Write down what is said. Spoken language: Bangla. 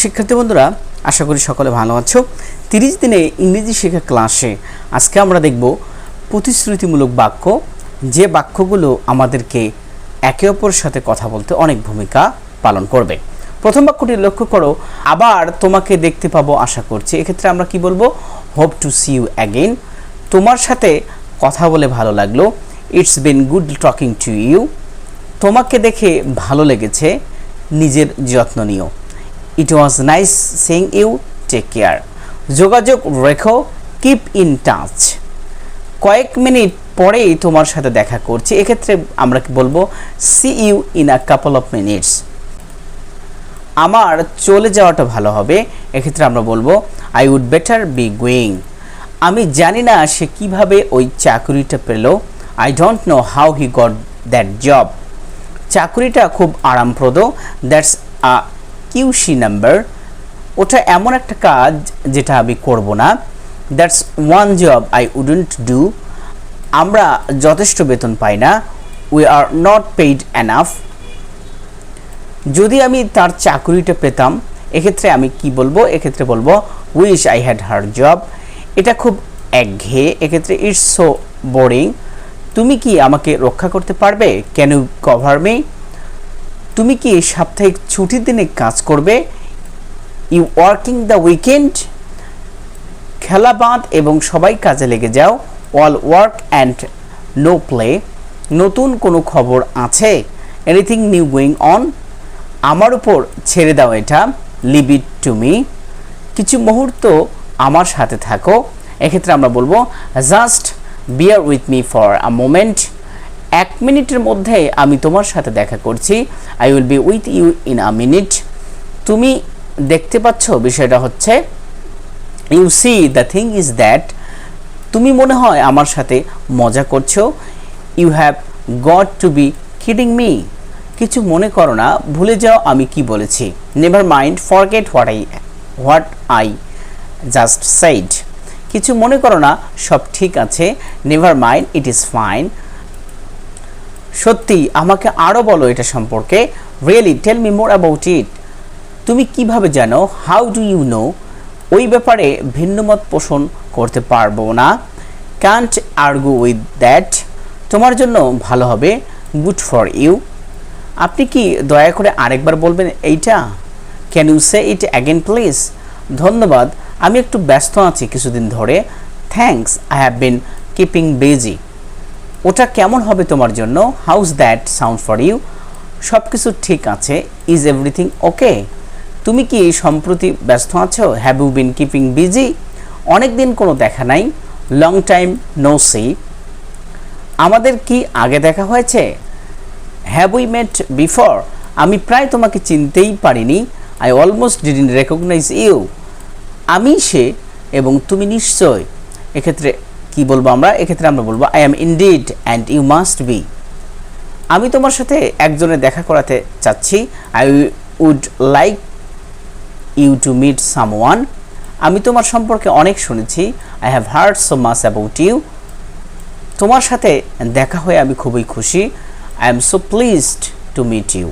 শিক্ষার্থী বন্ধুরা, আশা করি সকলে ভালো আছো। 30 দিনে ইংরেজি শেখা ক্লাসে আজকে আমরা দেখব প্রতিশ্রুতিমূলক বাক্য, যে বাক্যগুলো আমাদেরকে একে অপরের সাথে কথা বলতে অনেক ভূমিকা পালন করবে। প্রথম বাক্যটি লক্ষ্য করো, আবার তোমাকে দেখতে পাবো আশা করছি। এক্ষেত্রে আমরা কি বলবো? Hope to see you again. তোমার সাথে কথা বলে ভালো লাগলো। It's been good talking to you. তোমাকে দেখে ভালো লেগেছে, নিজের যত্ন নিও। It was nice seeing you, take care. যোগাযোগ রেখো, কিপ ইন টাচ। কয়েক মিনিট পরেই তোমার সাথে দেখা করছি। এক্ষেত্রে আমরা কি বলবো? See you in a couple of minutes. আমার চলে যাওয়াটা ভালো হবে। এক্ষেত্রে আমরা বলবো I would better be going. আমি জানি না সে কিভাবে ওই চাকরিটা পেল। I don't know how he got that job. চাকরিটা খুব আরামপ্রদ। That's a cushy number. ওটা এমন একটা কাজ যেটা আমি করব না। That's one job I wouldn't do. আমরা যথেষ্ট বেতন পাই না। We are not paid enough. যদি আমি তার চাকরিটা পেতাম, এক্ষেত্রে আমি কি বলবো? এক্ষেত্রে বলবো wish I had her job. এটা খুব একঘেয়ে। এক্ষেত্রে ইটস সো বোরিং। তুমি কি আমাকে রক্ষা করতে পারবে? Can you cover me? তুমি কি সাপ্তাহিক ছুটির দিনে কাজ করবে? You working the weekend? খেলা বাদ এবং সবাই কাজে লেগে যাও। All work and no play. নতুন কোনো খবর আছে? Anything new going on? আমার উপর ছেড়ে দাও এটা। Leave it to me. কিছু মুহূর্ত আমার সাথে থাকো। এক্ষেত্রে আমরা বলবো just bear with me for a moment. 1 মিনিটের মধ্যে আমি তোমার সাথে দেখা করছি। I will be with you in a minute. তুমি দেখতে পাচ্ছ বিষয়টা হচ্ছে, you see the thing is that. তুমি মনে হয় আমার সাথে মজা করছো। You have got to be kidding me. কিছু মনে করো না, ভুলে যাও আমি কি বলেছি। Never mind, forget what I just said. কিছু মনে করো না, সব ঠিক আছে। Never mind, it is fine. সত্যি, আমাকে আরও বলো এটা সম্পর্কে। Really, tell me more about it. তুমি কিভাবে জানো? How do you know? ওই ব্যাপারে ভিন্নমত পোষণ করতে পারবো না। Can't argue with that. তোমার জন্য ভালো হবে। Good for you. আপনি কি দয়া করে আরেকবার বলবেন এইটা? Can you say it again please? ধন্যবাদ, আমি একটু ব্যস্ত আছি কিছুদিন ধরে। Thanks, I have been keeping busy. ওটা কেমন হবে তোমার জন্য? How's that sound for you? সব কিছু ঠিক আছে। Is everything okay? তুমি কি সম্প্রতি ব্যস্ত আছো? Have you been keeping busy? অনেক দিন কোনো দেখা নাই। Long time no see. আমাদের কি আগে দেখা হয়েছে? Have we met before? আমি প্রায় তোমাকে চিনতেই পারিনি। I almost didn't recognise you. আমি সে এবং তুমি নিশ্চয়। এক্ষেত্রে কি বলবো আমরা? এক্ষেত্রে আমরা বলবো I am indeed and you must be. আমি তোমার সাথে একজনের দেখা করাতে চাচ্ছি। I would like you to meet someone. আমি তোমার সম্পর্কে অনেক শুনেছি। I have heard so much about you. তোমার সাথে দেখা হয়ে আমি খুবই খুশি। I am so pleased to meet you.